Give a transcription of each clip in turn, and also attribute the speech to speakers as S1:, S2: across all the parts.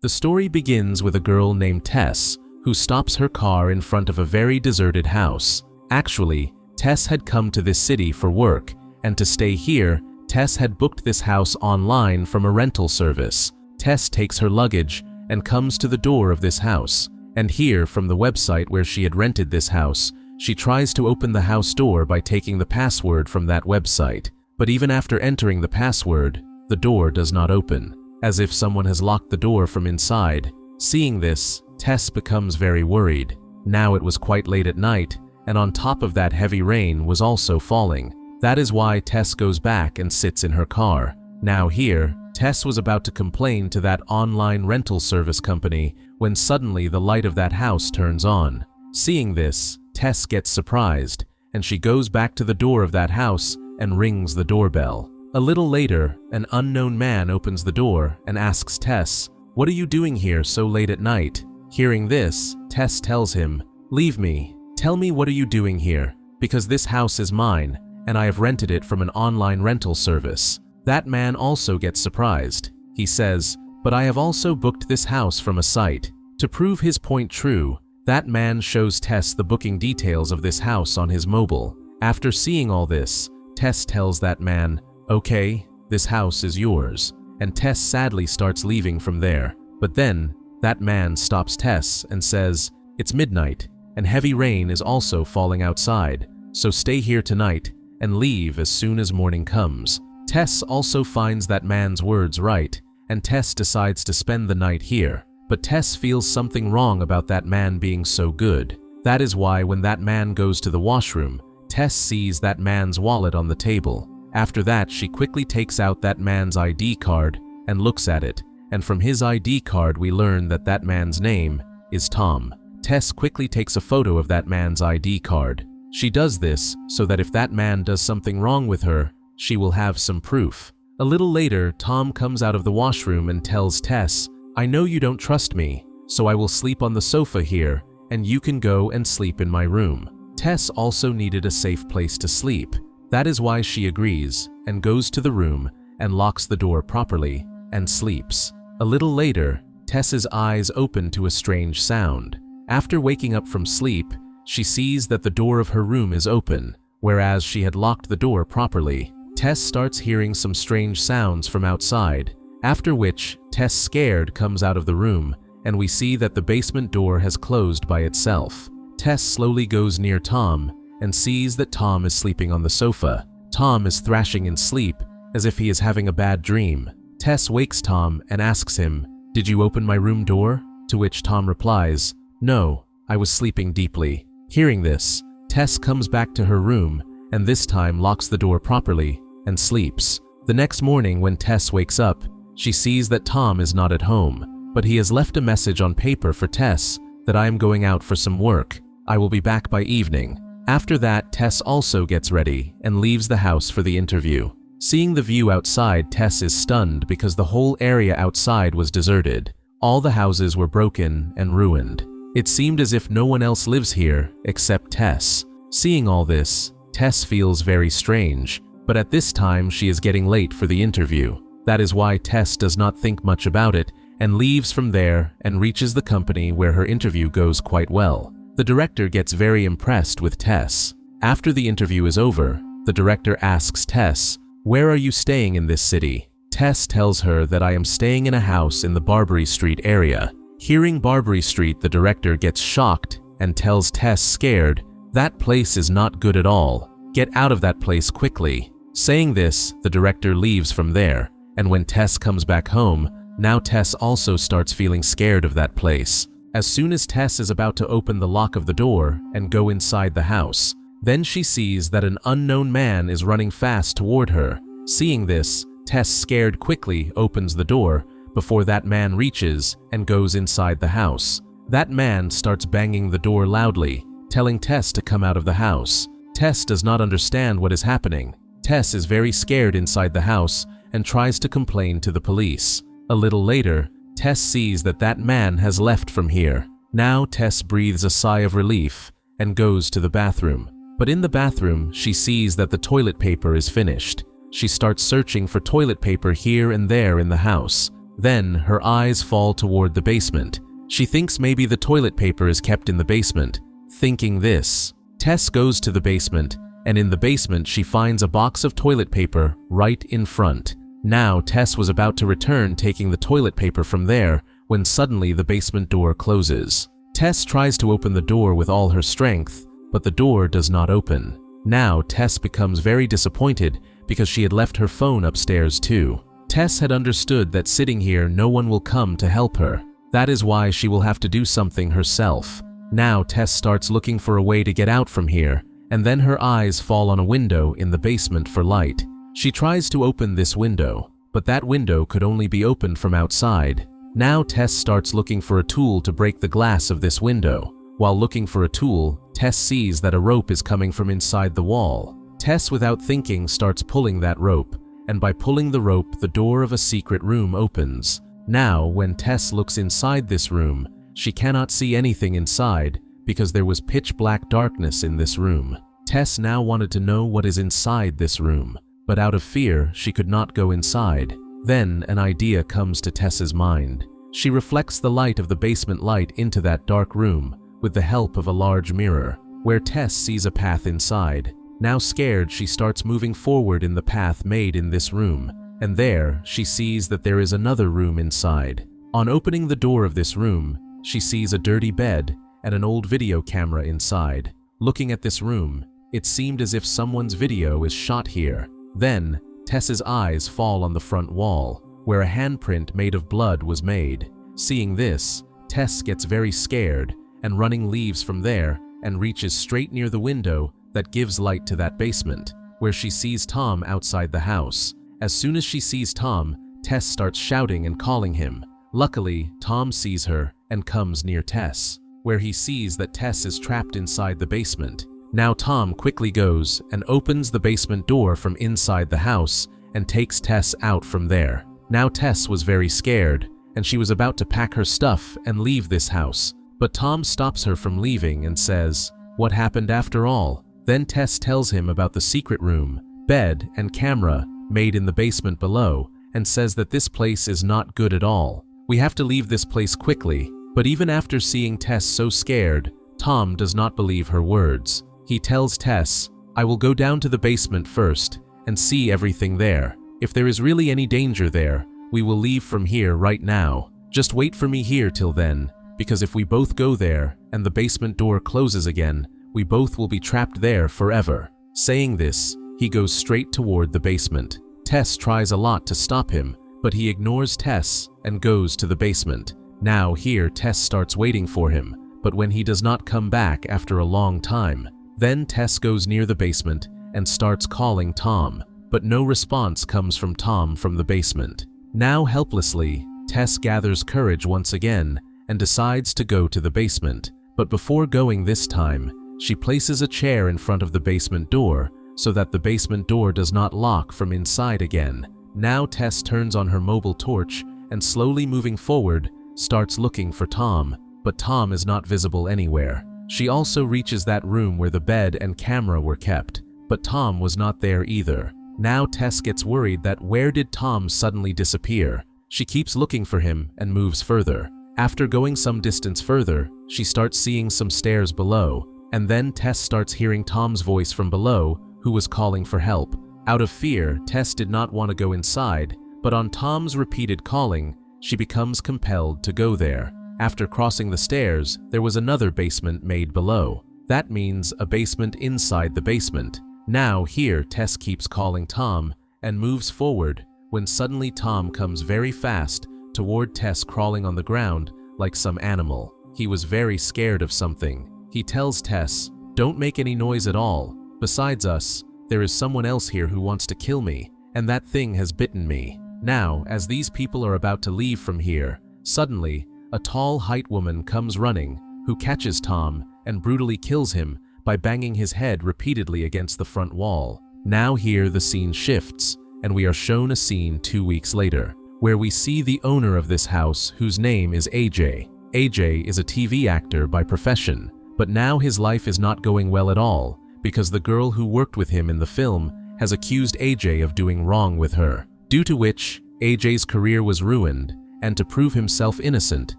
S1: The story begins with a girl named Tess who stops her car in front of a very deserted house. Actually, Tess had come to this city for work, and to stay here, Tess had booked this house online from a rental service. Tess takes her luggage and comes to the door of this house, and here, from the website where she had rented this house, she tries to open the house door by taking the password from that website. But even after entering the password, the door does not open, as if someone has locked the door from inside. Seeing this, Tess becomes very worried. Now it was quite late at night, and on top of that, heavy rain was also falling. That is why Tess goes back and sits in her car. Now here, Tess was about to complain to that online rental service company when suddenly the light of that house turns on. Seeing this, Tess gets surprised, and she goes back to the door of that house and rings the doorbell. A little later, an unknown man opens the door and asks Tess, "What are you doing here so late at night?" Hearing this, Tess tells him, "Leave me. Tell me, what are you doing here? Because this house is mine, and I have rented it from an online rental service." That man also gets surprised. He says, "But I have also booked this house from a site." To prove his point true, that man shows Tess the booking details of this house on his mobile. After seeing all this, Tess tells that man, "Okay, this house is yours," and Tess sadly starts leaving from there. But then, that man stops Tess and says, "It's midnight, and heavy rain is also falling outside, so stay here tonight and leave as soon as morning comes." Tess also finds that man's words right, and Tess decides to spend the night here. But Tess feels something wrong about that man being so good. That is why when that man goes to the washroom, Tess sees that man's wallet on the table. After that, she quickly takes out that man's ID card and looks at it, and from his ID card we learn that that man's name is Tom. Tess quickly takes a photo of that man's ID card. She does this so that if that man does something wrong with her, she will have some proof. A little later, Tom comes out of the washroom and tells Tess, "I know you don't trust me, so I will sleep on the sofa here, and you can go and sleep in my room." Tess also needed a safe place to sleep. That is why she agrees and goes to the room and locks the door properly and sleeps. A little later, Tess's eyes open to a strange sound. After waking up from sleep, she sees that the door of her room is open, whereas she had locked the door properly. Tess starts hearing some strange sounds from outside, after which Tess, scared, comes out of the room, and we see that the basement door has closed by itself. Tess slowly goes near Tom and sees that Tom is sleeping on the sofa. Tom is thrashing in sleep as if he is having a bad dream. Tess wakes Tom and asks him, "Did you open my room door?" To which Tom replies, "No, I was sleeping deeply." Hearing this, Tess comes back to her room and this time locks the door properly and sleeps. The next morning when Tess wakes up, she sees that Tom is not at home, but he has left a message on paper for Tess that "I am going out for some work. I will be back by evening." After that, Tess also gets ready and leaves the house for the interview. Seeing the view outside, Tess is stunned because the whole area outside was deserted. All the houses were broken and ruined. It seemed as if no one else lives here except Tess. Seeing all this, Tess feels very strange, but at this time she is getting late for the interview. That is why Tess does not think much about it and leaves from there and reaches the company where her interview goes quite well. The director gets very impressed with Tess. After the interview is over, the director asks Tess, "Where are you staying in this city?" Tess tells her that "I am staying in a house in the Barbary Street area." Hearing Barbary Street, the director gets shocked and tells Tess, scared, "That place is not good at all. Get out of that place quickly." Saying this, the director leaves from there, and when Tess comes back home, now Tess also starts feeling scared of that place. As soon as Tess is about to open the lock of the door and go inside the house, then she sees that an unknown man is running fast toward her. Seeing this, Tess, scared, quickly opens the door before that man reaches and goes inside the house. That man starts banging the door loudly, telling Tess to come out of the house. Tess does not understand what is happening. Tess is very scared inside the house and tries to complain to the police. A little later, Tess sees that that man has left from here. Now Tess breathes a sigh of relief and goes to the bathroom. But in the bathroom, she sees that the toilet paper is finished. She starts searching for toilet paper here and there in the house. Then her eyes fall toward the basement. She thinks maybe the toilet paper is kept in the basement. Thinking this, Tess goes to the basement, and in the basement she finds a box of toilet paper right in front. Now Tess was about to return taking the toilet paper from there when suddenly the basement door closes. Tess tries to open the door with all her strength, but the door does not open. Now Tess becomes very disappointed because she had left her phone upstairs too. Tess had understood that sitting here no one will come to help her. That is why she will have to do something herself. Now Tess starts looking for a way to get out from here, and then her eyes fall on a window in the basement for light. She tries to open this window, but that window could only be opened from outside. Now Tess starts looking for a tool to break the glass of this window. While looking for a tool, Tess sees that a rope is coming from inside the wall. Tess, without thinking, starts pulling that rope, and by pulling the rope, the door of a secret room opens. Now, when Tess looks inside this room, she cannot see anything inside because there was pitch black darkness in this room. Tess now wanted to know what is inside this room, but out of fear, she could not go inside. Then an idea comes to Tess's mind. She reflects the light of the basement light into that dark room with the help of a large mirror, where Tess sees a path inside. Now scared, she starts moving forward in the path made in this room, and there she sees that there is another room inside. On opening the door of this room, she sees a dirty bed and an old video camera inside. Looking at this room, it seemed as if someone's video is shot here. Then, Tess's eyes fall on the front wall, where a handprint made of blood was made. Seeing this, Tess gets very scared, and running leaves from there and reaches straight near the window that gives light to that basement, where she sees Tom outside the house. As soon as she sees Tom, Tess starts shouting and calling him. Luckily, Tom sees her and comes near Tess, where he sees that Tess is trapped inside the basement. Now Tom quickly goes and opens the basement door from inside the house and takes Tess out from there. Now Tess was very scared, and she was about to pack her stuff and leave this house, but Tom stops her from leaving and says, "What happened after all?" Then Tess tells him about the secret room, bed, and camera made in the basement below, and says that this place is not good at all. We have to leave this place quickly. But even after seeing Tess so scared, Tom does not believe her words. He tells Tess, "I will go down to the basement first and see everything there. If there is really any danger there, we will leave from here right now. Just wait for me here till then, because if we both go there and the basement door closes again, we both will be trapped there forever." Saying this, he goes straight toward the basement. Tess tries a lot to stop him, but he ignores Tess and goes to the basement. Now here Tess starts waiting for him, but when he does not come back after a long time, then Tess goes near the basement and starts calling Tom, but no response comes from Tom from the basement. Now helplessly, Tess gathers courage once again and decides to go to the basement, but before going this time, she places a chair in front of the basement door so that the basement door does not lock from inside again. Now Tess turns on her mobile torch and slowly moving forward, starts looking for Tom, but Tom is not visible anywhere. She also reaches that room where the bed and camera were kept, but Tom was not there either. Now Tess gets worried that where did Tom suddenly disappear? She keeps looking for him and moves further. After going some distance further, she starts seeing some stairs below, and then Tess starts hearing Tom's voice from below, who was calling for help. Out of fear, Tess did not want to go inside, but on Tom's repeated calling, she becomes compelled to go there. After crossing the stairs, there was another basement made below. That means a basement inside the basement. Now here Tess keeps calling Tom and moves forward when suddenly Tom comes very fast toward Tess, crawling on the ground like some animal. He was very scared of something. He tells Tess, "Don't make any noise at all. Besides us, there is someone else here who wants to kill me, and that thing has bitten me." Now, as these people are about to leave from here, suddenly, a tall height woman comes running, who catches Tom and brutally kills him by banging his head repeatedly against the front wall. Now here the scene shifts, and we are shown a scene 2 weeks later, where we see the owner of this house, whose name is AJ. AJ is a TV actor by profession, but now his life is not going well at all, because the girl who worked with him in the film has accused AJ of doing wrong with her, due to which AJ's career was ruined, and to prove himself innocent,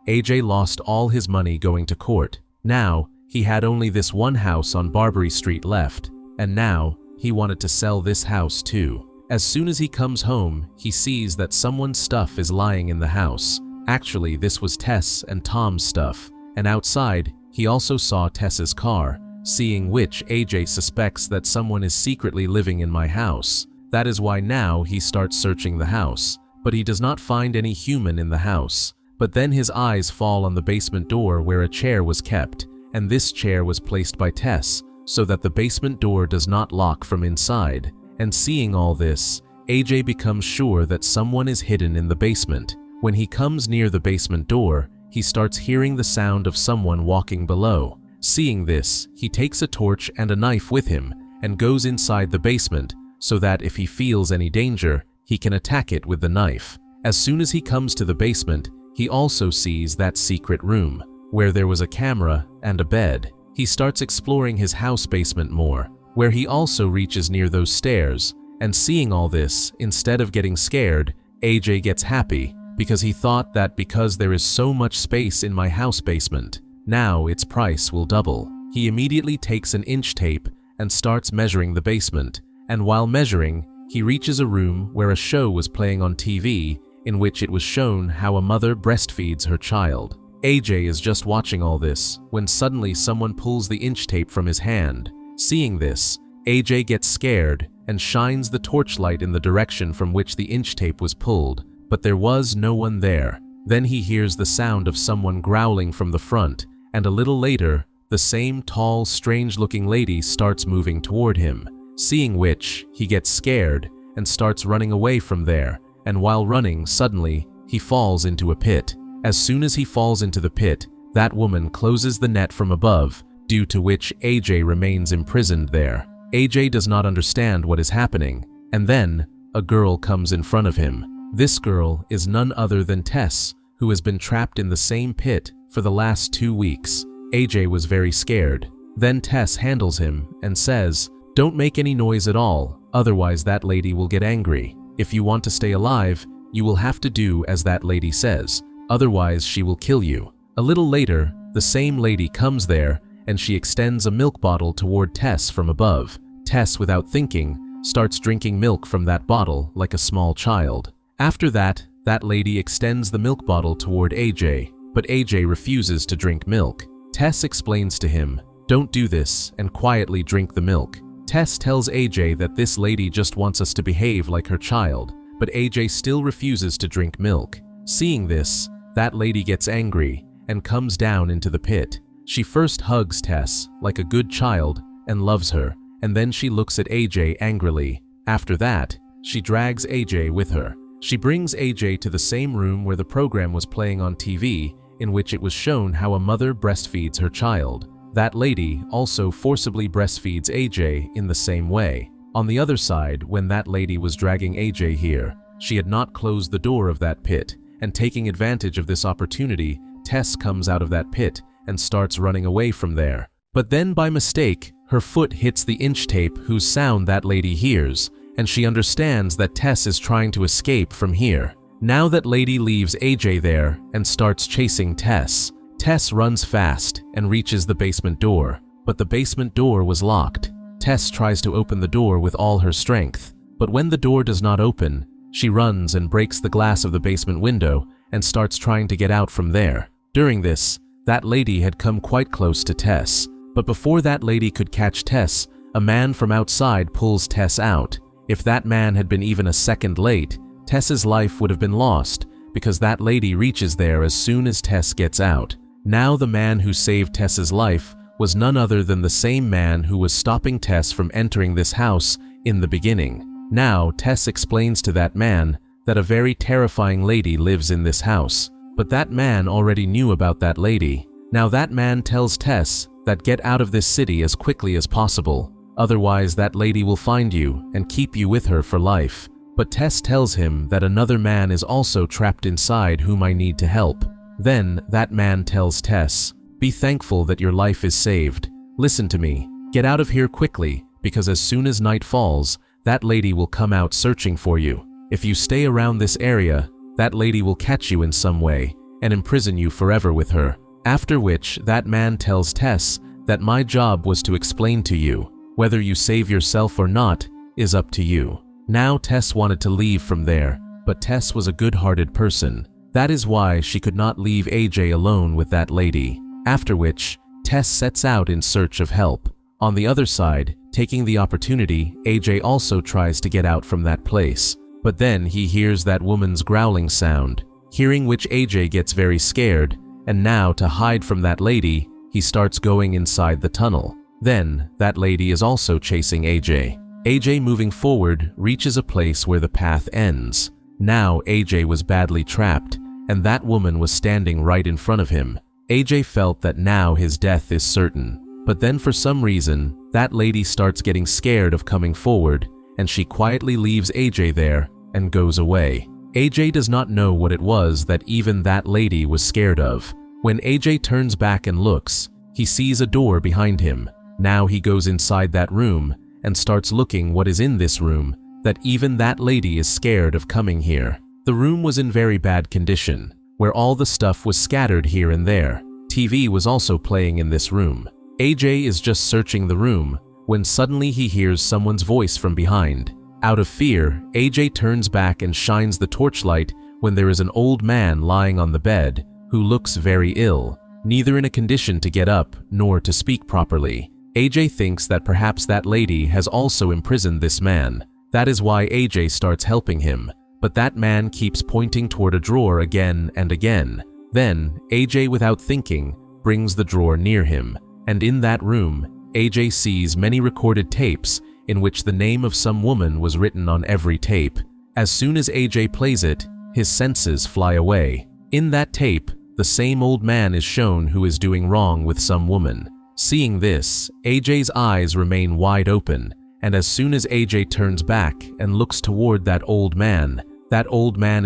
S1: AJ lost all his money going to court. Now, he had only this one house on Barbary Street left, and now he wanted to sell this house too. As soon as he comes home, he sees that someone's stuff is lying in the house. Actually, this was Tess and Tom's stuff, and outside, he also saw Tess's car, seeing which AJ suspects that someone is secretly living in my house. That is why now he starts searching the house, but he does not find any human in the house. But then his eyes fall on the basement door where a chair was kept, and this chair was placed by Tess so that the basement door does not lock from inside. And seeing all this, AJ becomes sure that someone is hidden in the basement. When he comes near the basement door, he starts hearing the sound of someone walking below. Seeing this, he takes a torch and a knife with him and goes inside the basement so that if he feels any danger, he can attack it with the knife. As soon as he comes to the basement, he also sees that secret room, where there was a camera and a bed. He starts exploring his house basement more, where he also reaches near those stairs, and seeing all this, instead of getting scared, AJ gets happy because he thought that because there is so much space in my house basement, now its price will double. He immediately takes an inch tape and starts measuring the basement, and while measuring, he reaches a room where a show was playing on TV in which it was shown how a mother breastfeeds her child. AJ is just watching all this when suddenly someone pulls the inch tape from his hand. Seeing this, AJ gets scared and shines the torchlight in the direction from which the inch tape was pulled, but there was no one there. Then he hears the sound of someone growling from the front, and a little later, the same tall, strange-looking lady starts moving toward him. Seeing which, he gets scared and starts running away from there, and while running, suddenly, he falls into a pit. As soon as he falls into the pit, that woman closes the net from above, due to which AJ remains imprisoned there. AJ does not understand what is happening, and then, a girl comes in front of him. This girl is none other than Tess, who has been trapped in the same pit for the last 2 weeks. AJ was very scared. Then Tess handles him and says, "Don't make any noise at all, otherwise that lady will get angry. If you want to stay alive, you will have to do as that lady says, otherwise she will kill you." A little later, the same lady comes there and she extends a milk bottle toward Tess from above. Tess, without thinking, starts drinking milk from that bottle like a small child. After that, that lady extends the milk bottle toward AJ, but AJ refuses to drink milk. Tess explains to him, "Don't do this," and quietly drink the milk. Tess tells AJ that this lady just wants us to behave like her child, but AJ still refuses to drink milk. Seeing this, that lady gets angry and comes down into the pit. She first hugs Tess like a good child and loves her, and then she looks at AJ angrily. After that, she drags AJ with her. She brings AJ to the same room where the program was playing on TV, in which it was shown how a mother breastfeeds her child. That lady also forcibly breastfeeds AJ in the same way. On the other side, when that lady was dragging AJ here, she had not closed the door of that pit, and taking advantage of this opportunity, Tess comes out of that pit and starts running away from there. But then by mistake, her foot hits the inch tape whose sound that lady hears, and she understands that Tess is trying to escape from here. Now that lady leaves AJ there and starts chasing Tess. Tess runs fast and reaches the basement door, but the basement door was locked. Tess tries to open the door with all her strength, but when the door does not open, she runs and breaks the glass of the basement window and starts trying to get out from there. During this, that lady had come quite close to Tess, but before that lady could catch Tess, a man from outside pulls Tess out. If that man had been even a second late, Tess's life would have been lost, because that lady reaches there as soon as Tess gets out. Now the man who saved Tess's life was none other than the same man who was stopping Tess from entering this house in the beginning. Now Tess explains to that man that a very terrifying lady lives in this house, but that man already knew about that lady. Now that man tells Tess that get out of this city as quickly as possible, otherwise that lady will find you and keep you with her for life. But Tess tells him that another man is also trapped inside whom I need to help. Then that man tells Tess, "Be thankful that your life is saved. Listen to me. Get out of here quickly, because as soon as night falls, that lady will come out searching for you. If you stay around this area, that lady will catch you in some way and imprison you forever with her. After which, that man tells Tess that my job was to explain to you. Whether you save yourself or not is up to you. Now Tess wanted to leave from there, but Tess was a good-hearted person. That is why she could not leave AJ alone with that lady. After which, Tess sets out in search of help. On the other side, taking the opportunity, AJ also tries to get out from that place. But then he hears that woman's growling sound, hearing which AJ gets very scared, and now to hide from that lady, he starts going inside the tunnel. Then, that lady is also chasing AJ. AJ moving forward reaches a place where the path ends. Now AJ was badly trapped, and that woman was standing right in front of him. AJ felt that now his death is certain. But then for some reason, that lady starts getting scared of coming forward, and she quietly leaves AJ there and goes away. AJ does not know what it was that even that lady was scared of. When AJ turns back and looks, he sees a door behind him. Now he goes inside that room and starts looking what is in this room, that even that lady is scared of coming here. The room was in very bad condition, where all the stuff was scattered here and there. TV was also playing in this room. AJ is just searching the room when suddenly he hears someone's voice from behind. Out of fear, AJ turns back and shines the torchlight when there is an old man lying on the bed who looks very ill, neither in a condition to get up nor to speak properly. AJ thinks that perhaps that lady has also imprisoned this man. That is why AJ starts helping him, but that man keeps pointing toward a drawer again and again. Then, AJ without thinking, brings the drawer near him, and in that room, AJ sees many recorded tapes in which the name of some woman was written on every tape. As soon as AJ plays it, his senses fly away. In that tape, the same old man is shown who is doing wrong with some woman. Seeing this, AJ's eyes remain wide open, and as soon as AJ turns back and looks toward that old man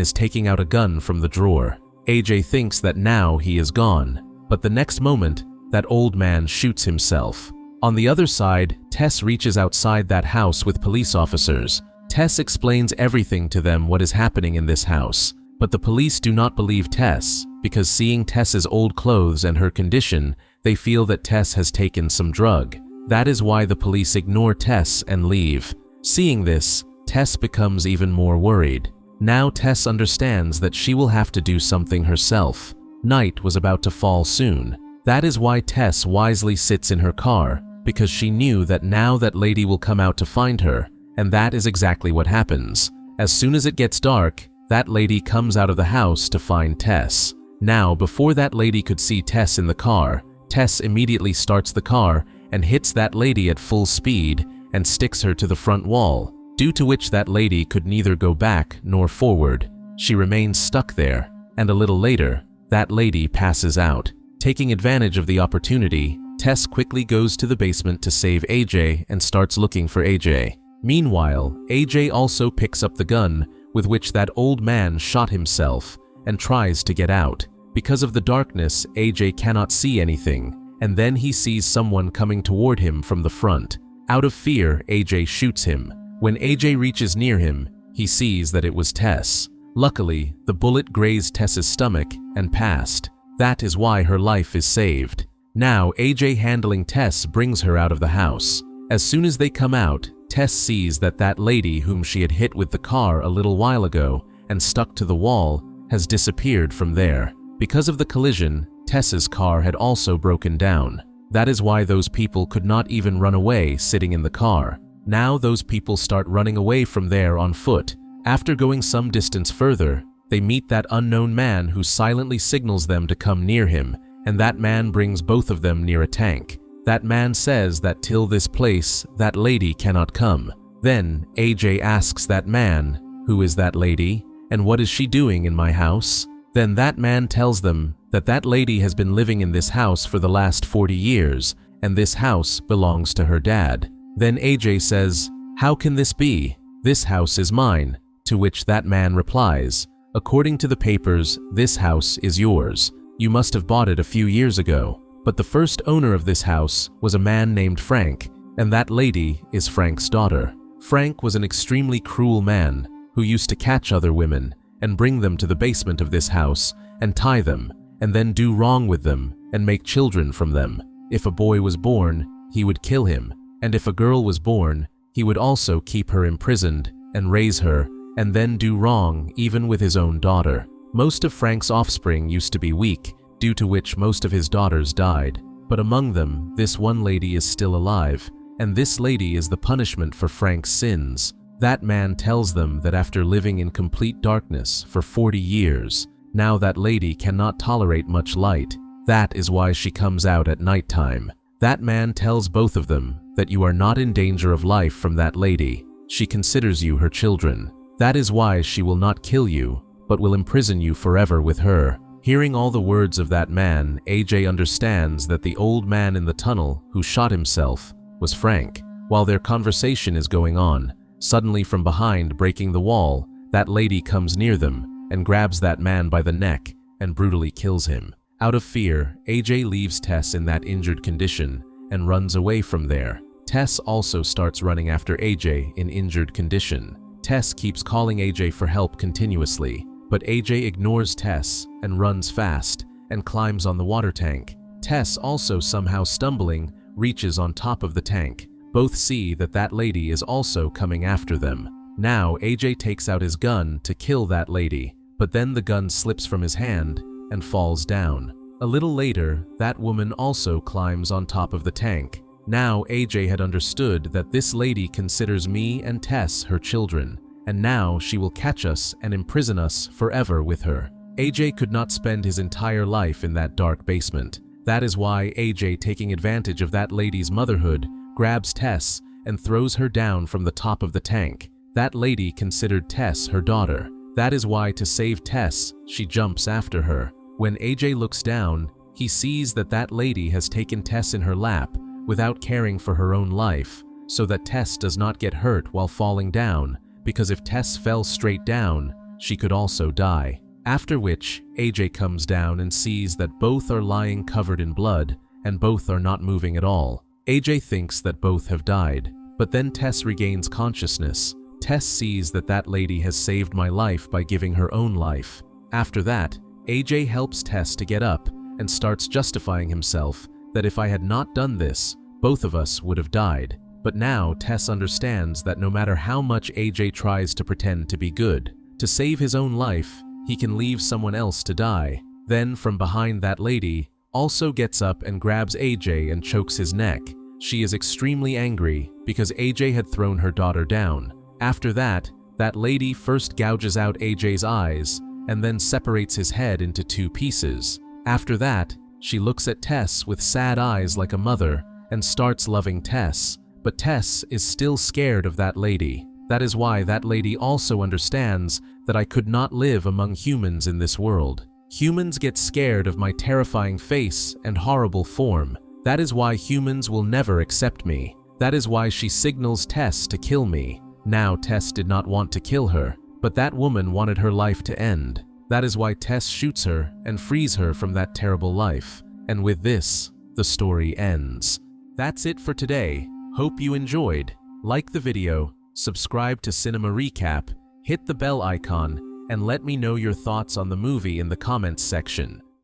S1: is taking out a gun from the drawer. AJ thinks that now he is gone, but the next moment, that old man shoots himself. On the other side, Tess reaches outside that house with police officers. Tess explains everything to them what is happening in this house, but the police do not believe Tess, because seeing Tess's old clothes and her condition, they feel that Tess has taken some drug. That is why the police ignore Tess and leave. Seeing this, Tess becomes even more worried. Now Tess understands that she will have to do something herself. Night was about to fall soon. That is why Tess wisely sits in her car, because she knew that now that lady will come out to find her, and that is exactly what happens. As soon as it gets dark, that lady comes out of the house to find Tess. Now, before that lady could see Tess in the car, Tess immediately starts the car and hits that lady at full speed and sticks her to the front wall, due to which that lady could neither go back nor forward. She remains stuck there, and a little later, that lady passes out. Taking advantage of the opportunity, Tess quickly goes to the basement to save AJ and starts looking for AJ. Meanwhile, AJ also picks up the gun with which that old man shot himself and tries to get out. Because of the darkness, AJ cannot see anything, and then he sees someone coming toward him from the front. Out of fear, AJ shoots him. When AJ reaches near him, he sees that it was Tess. Luckily, the bullet grazed Tess's stomach and passed. That is why her life is saved. Now, AJ handling Tess brings her out of the house. As soon as they come out, Tess sees that that lady whom she had hit with the car a little while ago and stuck to the wall has disappeared from there. Because of the collision, Tess's car had also broken down. That is why those people could not even run away sitting in the car. Now those people start running away from there on foot. After going some distance further, they meet that unknown man who silently signals them to come near him, and that man brings both of them near a tank. That man says that till this place, that lady cannot come. Then AJ asks that man, "Who is that lady, and what is she doing in my house?" Then that man tells them that that lady has been living in this house for the last 40 years, and this house belongs to her dad. Then AJ says, "How can this be? This house is mine." To which that man replies, "According to the papers, this house is yours. You must have bought it a few years ago. But the first owner of this house was a man named Frank, and that lady is Frank's daughter." Frank was an extremely cruel man who used to catch other women and bring them to the basement of this house and tie them, and then do wrong with them and make children from them. If a boy was born, he would kill him, and if a girl was born, he would also keep her imprisoned and raise her, and then do wrong even with his own daughter. Most of Frank's offspring used to be weak, due to which most of his daughters died. But among them, this one lady is still alive, and this lady is the punishment for Frank's sins. That man tells them that after living in complete darkness for 40 years, now that lady cannot tolerate much light. That is why she comes out at nighttime. That man tells both of them that you are not in danger of life from that lady. She considers you her children. That is why she will not kill you, but will imprison you forever with her. Hearing all the words of that man, AJ understands that the old man in the tunnel who shot himself was Frank. While their conversation is going on, suddenly from behind, breaking the wall, that lady comes near them and grabs that man by the neck and brutally kills him. Out of fear, AJ leaves Tess in that injured condition and runs away from there. Tess also starts running after AJ in injured condition. Tess keeps calling AJ for help continuously, but AJ ignores Tess and runs fast and climbs on the water tank. Tess, also somehow stumbling, reaches on top of the tank. Both see that that lady is also coming after them. Now AJ takes out his gun to kill that lady, but then the gun slips from his hand and falls down. A little later, that woman also climbs on top of the tank. Now AJ had understood that this lady considers me and Tess her children, and now she will catch us and imprison us forever with her. AJ could not spend his entire life in that dark basement. That is why AJ, taking advantage of that lady's motherhood, grabs Tess and throws her down from the top of the tank. That lady considered Tess her daughter. That is why, to save Tess, she jumps after her. When AJ looks down, he sees that that lady has taken Tess in her lap without caring for her own life, so that Tess does not get hurt while falling down, because if Tess fell straight down, she could also die. After which, AJ comes down and sees that both are lying covered in blood, and both are not moving at all. AJ thinks that both have died, but then Tess regains consciousness. Tess sees that that lady has saved my life by giving her own life. After that, AJ helps Tess to get up and starts justifying himself that if I had not done this, both of us would have died. But now Tess understands that no matter how much AJ tries to pretend to be good, to save his own life, he can leave someone else to die. Then from behind, that lady also gets up and grabs AJ and chokes his neck. She is extremely angry because AJ had thrown her daughter down. After that, that lady first gouges out AJ's eyes and then separates his head into 2 pieces. After that, she looks at Tess with sad eyes like a mother and starts loving Tess. But Tess is still scared of that lady. That is why that lady also understands that I could not live among humans in this world. Humans get scared of my terrifying face and horrible form. That is why humans will never accept me. That is why she signals Tess to kill me. Now Tess did not want to kill her, but that woman wanted her life to end. That is why Tess shoots her and frees her from that terrible life. And with this, the story ends. That's it for today. Hope you enjoyed. Like the video, subscribe to Cinema Recap, hit the bell icon, and let me know your thoughts on the movie in the comments section.